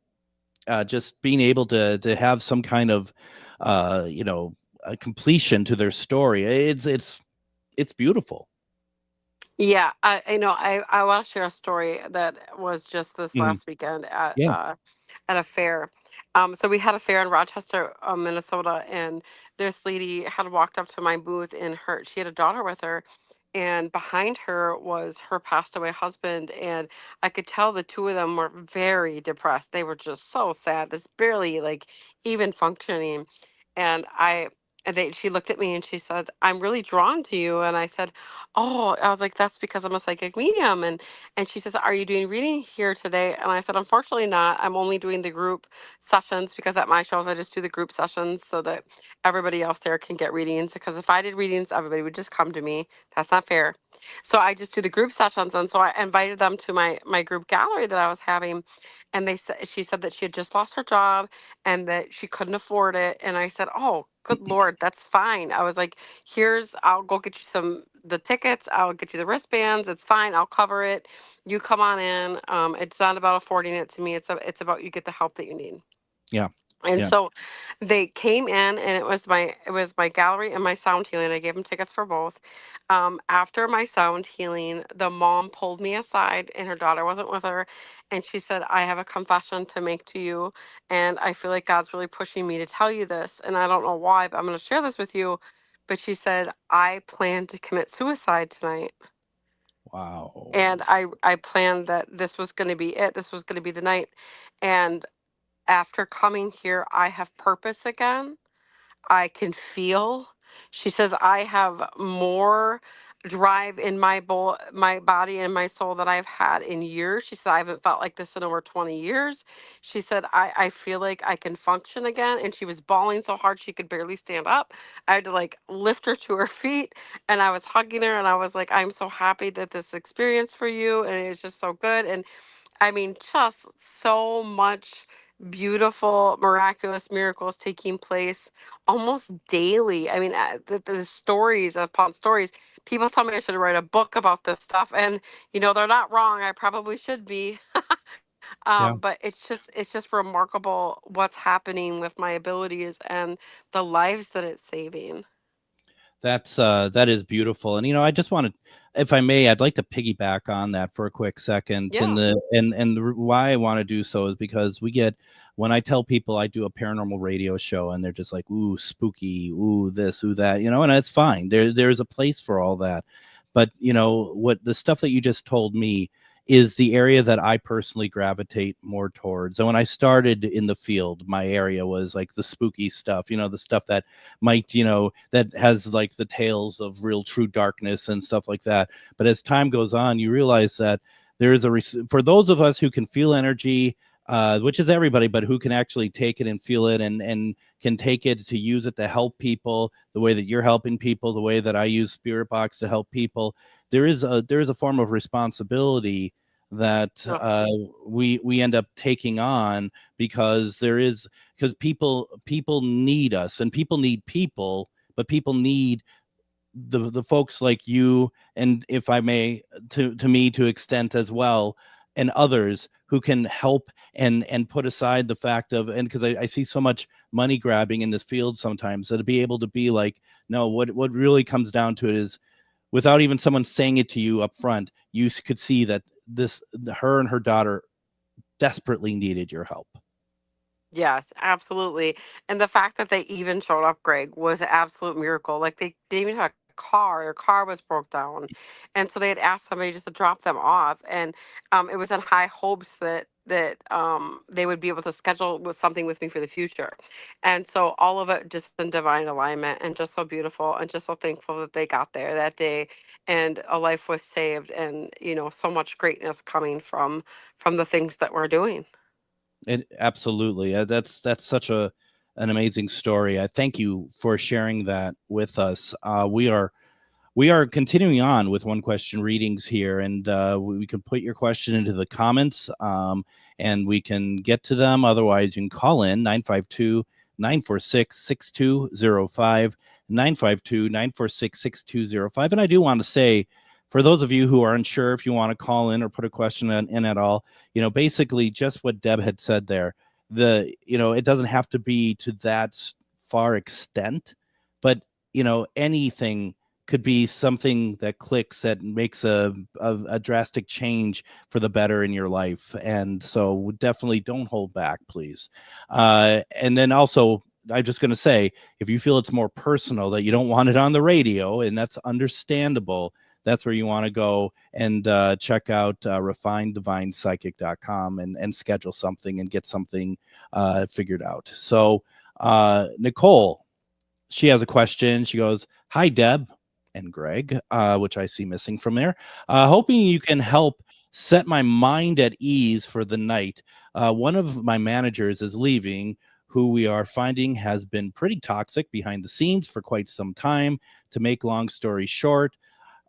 being able to have some kind of you know, a completion to their story. It's beautiful. Yeah, I know. I want to share a story that was just this last weekend at a fair. So we had a fair in Rochester, Minnesota, and this lady had walked up to my booth, and she had a daughter with her, and behind her was her passed away husband, and I could tell the two of them were very depressed. They were just so sad. This barely like even functioning, and she looked at me and she said, "I'm really drawn to you." And I said, "Oh," I was like, "That's because I'm a psychic medium." And she says, "Are you doing reading here today?" And I said, "Unfortunately not. I'm only doing the group sessions, because at my shows I just do the group sessions so that everybody else there can get readings, because if I did readings, everybody would just come to me. That's not fair. So I just do the group sessions." And so I invited them to my group gallery that I was having, and she said that she had just lost her job and that she couldn't afford it. And I said, "Oh, good Lord, that's fine." I was like, I'll go get you the tickets. I'll get you the wristbands. It's fine. I'll cover it. You come on in. It's not about affording it to me. It's about you get the help that you need. Yeah. And Yeah. so they came in, and it was my gallery and my sound healing. I gave them tickets for both. After my sound healing, the mom pulled me aside, and her daughter wasn't with her, and she said, "I have a confession to make to you, and I feel like God's really pushing me to tell you this, and I don't know why, but I'm going to share this with you." But she said, "I plan to commit suicide tonight." Wow. And I planned that this was going to be it. This was going to be the night. And after coming here, I have purpose again. I can feel. She says I have more drive in my body and my soul that I've had in years. She said I haven't felt like this in over 20 years. She said I feel like I can function again. And she was bawling so hard she could barely stand up. I had to like lift her to her feet, and I was hugging her, and I was like, "I'm so happy that this experience for you, and it's just so good." And I mean, just so much beautiful, miraculous miracles taking place almost daily. I mean, the stories upon stories. People tell me I should write a book about this stuff, and they're not wrong. I probably should be. Yeah. But it's just remarkable what's happening with my abilities and the lives that it's saving. That is beautiful. And I just wanted, if I may, I'd like to piggyback on that for a quick second. Yeah. Why I want to do so is because when I tell people I do a paranormal radio show, and they're just like, "Ooh, spooky, ooh, this, ooh, that," and it's fine. There's a place for all that. But what the stuff that you just told me is the area that I personally gravitate more towards. And when I started in the field, my area was like the spooky stuff, the stuff that might, that has like the tales of real true darkness and stuff like that. But as time goes on, you realize that there is for those of us who can feel energy, which is everybody, but who can actually take it and feel it and can take it to use it to help people the way that you're helping people, the way that I use Spirit Box to help people. There is a form of responsibility that we end up taking on, because people need us, and people need people, but people need the folks like you, and if I may, to me to extent as well, and others who can help and put aside the fact of, and because I see so much money grabbing in this field sometimes, so to be able to be like, no, what really comes down to it is, without even someone saying it to you up front, you could see that her and her daughter desperately needed your help. Yes, absolutely. And the fact that they even showed up, Greg, was an absolute miracle. Like they didn't even have a car. Their car was broke down. And so they had asked somebody just to drop them off. And it was in high hopes that they would be able to schedule with something with me for the future. And so all of it just in divine alignment, and just so beautiful, and just so thankful that they got there that day and a life was saved, and so much greatness coming from the things that we're doing. Absolutely. That's such an amazing story. I thank you for sharing that with us. We are continuing on with one question readings here, and we can put your question into the comments, and we can get to them. Otherwise, you can call in 952-946-6205, 952-946-6205. And I do want to say, for those of you who are unsure if you want to call in or put a question in at all, basically just what Deb had said there, it doesn't have to be to that far extent, but anything could be something that clicks, that makes a drastic change for the better in your life. And so definitely don't hold back, please. And then also, I'm just going to say, if you feel it's more personal, that you don't want it on the radio, and that's understandable, that's where you want to go and check out refinedivinepsychic.com and schedule something and get something figured out. So Nicole, she has a question. She goes, "Hi, Deb and Greg," which I see missing from there. "Hoping you can help set my mind at ease for the night. One of my managers is leaving, who we are finding has been pretty toxic behind the scenes for quite some time. To make long story short,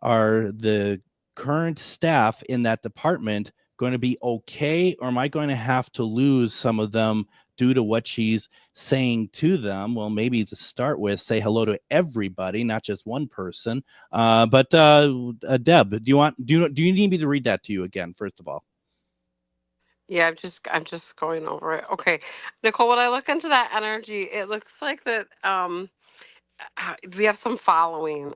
are the current staff in that department going to be okay, or am I going to have to lose some of them due to what she's saying to them?" Well, maybe to start with, say hello to everybody, not just one person. But Deb, do you need me to read that to you again, first of all? Yeah, I'm just going over it. Okay. Nicole, when I look into that energy, it looks like that we have some following.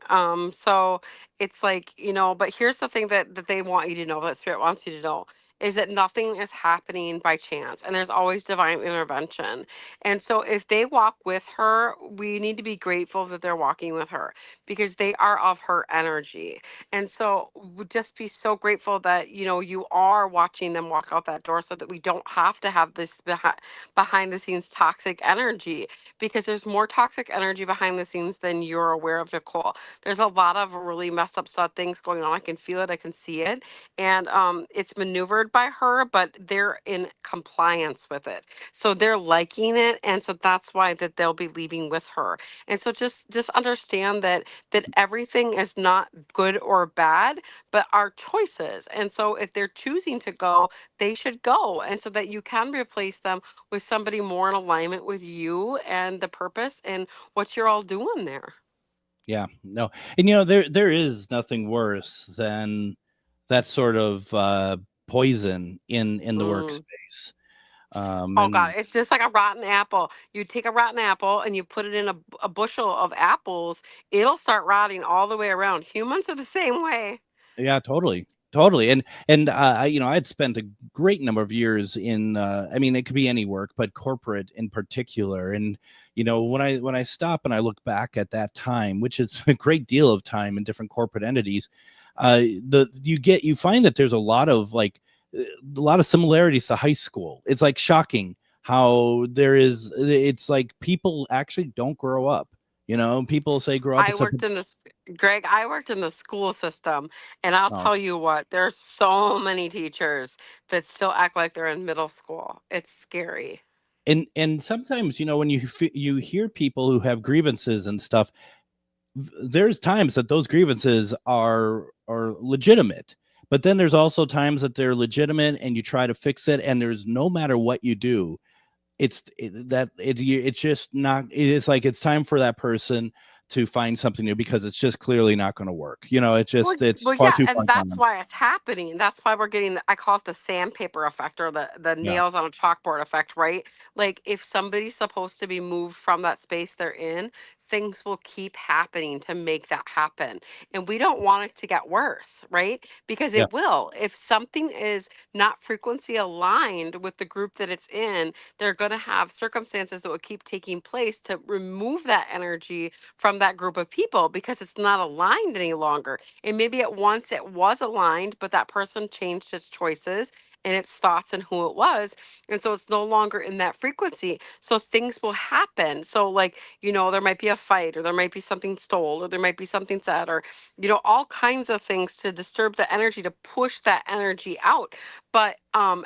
So it's like, but here's the thing that they want you to know, that spirit wants you to know, is that nothing is happening by chance and there's always divine intervention. And so if they walk with her, we need to be grateful that they're walking with her because they are of her energy. And so would just be so grateful that, you are watching them walk out that door so that we don't have to have this behind the scenes toxic energy, because there's more toxic energy behind the scenes than you're aware of, Nicole. There's a lot of really messed up stuff, things going on. I can feel it. I can see it. And it's maneuvered by her, but they're in compliance with it. So they're liking it. And so that's why that they'll be leaving with her. And so just understand that everything is not good or bad, but our choices. And so if they're choosing to go, they should go. And so that you can replace them with somebody more in alignment with you and the purpose and what you're all doing there. Yeah, no. And there is nothing worse than that sort of poison in the Mm. workspace. Oh God, And it's just like a rotten apple. You take a rotten apple and you put it in a bushel of apples, it'll start rotting all the way around. Humans are the same way. yeah, totally. Totally. And I had spent a great number of years in I mean, it could be any work, but corporate in particular. And when I stop and I look back at that time, which is a great deal of time in different corporate entities, you find that there's a lot of similarities to high school. It's like shocking how it's like people actually don't grow up. People say grow up I and stuff. worked in this, Greg, I worked in the school system, and I'll Oh, tell you what, there's so many teachers that still act like they're in middle school. It's scary. and sometimes when you hear people who have grievances and stuff, there's times that those grievances are legitimate, but then there's also times that they're legitimate and you try to fix it, and there's no matter what you do, it's just not. It's like it's time for that person to find something new because it's just clearly not going to work. It's far Yeah, too far and that's gone. why it's happening. That's why we're getting, I call it the sandpaper effect, or the Yeah, nails on a chalkboard effect, right? Like if somebody's supposed to be moved from that space they're in, things will keep happening to make that happen. And we don't want it to get worse, right? Because yeah, it will. If something is not frequency aligned with the group that it's in, they're going to have circumstances that will keep taking place to remove that energy from that group of people because it's not aligned any longer. And maybe at once it was aligned, but that person changed its choices and its thoughts and who it was. And so it's no longer in that frequency. So things will happen. So, like, there might be a fight, or there might be something stole, or there might be something said, or, all kinds of things to disturb the energy, to push that energy out. But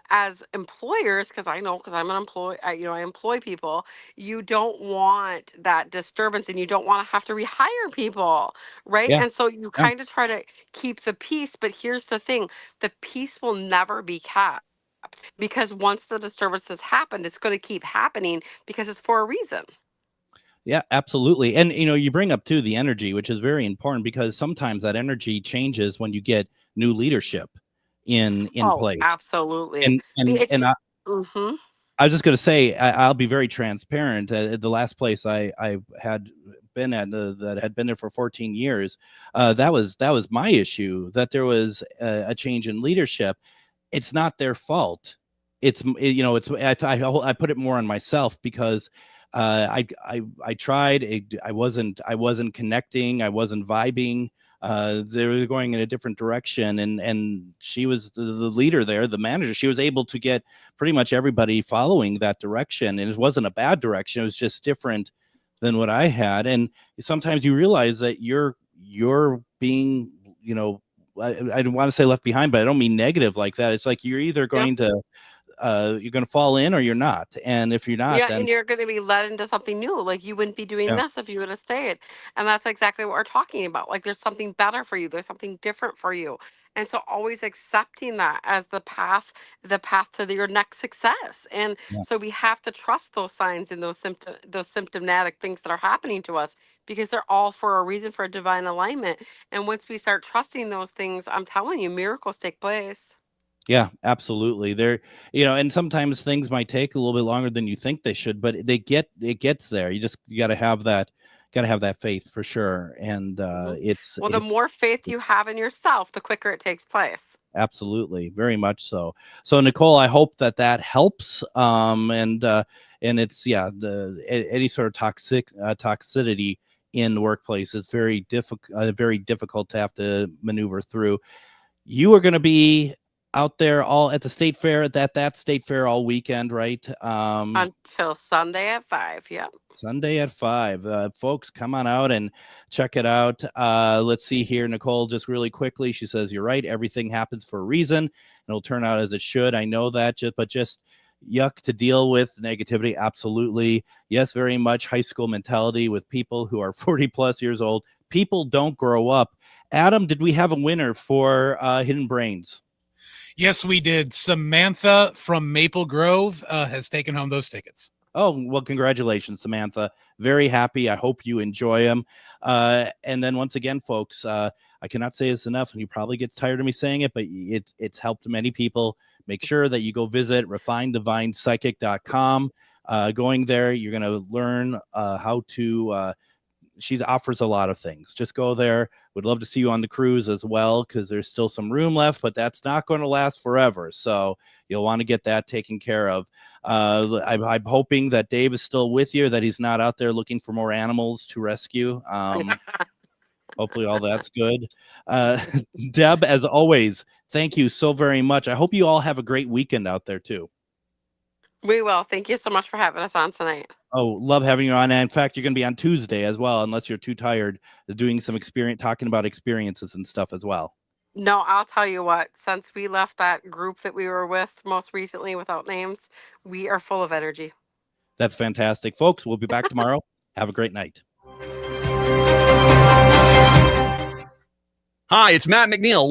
as employers, because I know, because I'm an employee, I employ people, you don't want that disturbance and you don't want to have to rehire people, right? yeah, And so you yeah. kind of try to keep the peace, but here's the thing, the peace will never be kept, because once the disturbance has happened, it's going to keep happening because it's for a reason. Yeah, absolutely. And you bring up too the energy, which is very important because sometimes that energy changes when you get new leadership in Oh, place. absolutely. And It's mm-hmm. I was just going to say, I'll be very transparent. The last place I had been at, that had been there for 14 years, that was my issue, that there was a change in leadership. It's not their fault. I put it more on myself because I tried. I wasn't connecting. I wasn't vibing. They were going in a different direction, and she was the leader there, the manager. She was able to get pretty much everybody following that direction, and it wasn't a bad direction. It was just different than what I had. And sometimes you realize that you're being, I don't want to say left behind, but I don't mean negative like that. It's like you're either Yep. going to fall in or you're not. And if you're not, Yeah, then and you're going to be led into something new. Like you wouldn't be doing yeah, this if you would have stayed. And that's exactly what we're talking about. Like there's something better for you. There's something different for you. And so always accepting that as the path to your next success. And yeah, so we have to trust those signs and those symptomatic things that are happening to us, because they're all for a reason, for a divine alignment. And once we start trusting those things, I'm telling you, miracles take place. Yeah, absolutely. And sometimes things might take a little bit longer than you think they should, but it gets there. You got to have that faith for sure. And the more faith you have in yourself, the quicker it takes place. Absolutely, very much so. So Nicole, I hope that helps. And it's any sort of toxicity in the workplace is very difficult to have to maneuver through. You are going to be out there all at the state fair at that state fair all weekend, right? Until Sunday at 5. Yeah. Sunday at 5. Folks, come on out and check it out. Let's see here, Nicole, just really quickly. She says, you're right. Everything happens for a reason and it'll turn out as it should. I know that, but just yuck to deal with negativity. Absolutely. Yes, very much high school mentality with people who are 40 plus years old. People don't grow up. Adam, did we have a winner for Hidden Brains? Yes, we did. Samantha from Maple Grove has taken home those tickets. Oh, well, congratulations, Samantha. Very happy. I hope you enjoy them. And then once again, folks, I cannot say this enough, and you probably get tired of me saying it, but it's helped many people. Make sure that you go visit refinedivinepsychic.com. Going there, you're going to learn how to she offers a lot of things. Just go there. Would love to see you on the cruise as well, because there's still some room left, but that's not going to last forever. So you'll want to get that taken care of. I'm hoping that Dave is still with you, that he's not out there looking for more animals to rescue. Hopefully all that's good. Deb, as always, thank you so very much. I hope you all have a great weekend out there too. We will. Thank you so much for having us on tonight. Oh, love having you on. And in fact, you're going to be on Tuesday as well, unless you're too tired, doing some talking about experiences and stuff as well. No, I'll tell you what, since we left that group that we were with most recently without names, we are full of energy. That's fantastic. Folks, we'll be back tomorrow. Have a great night. Hi, it's Matt McNeil.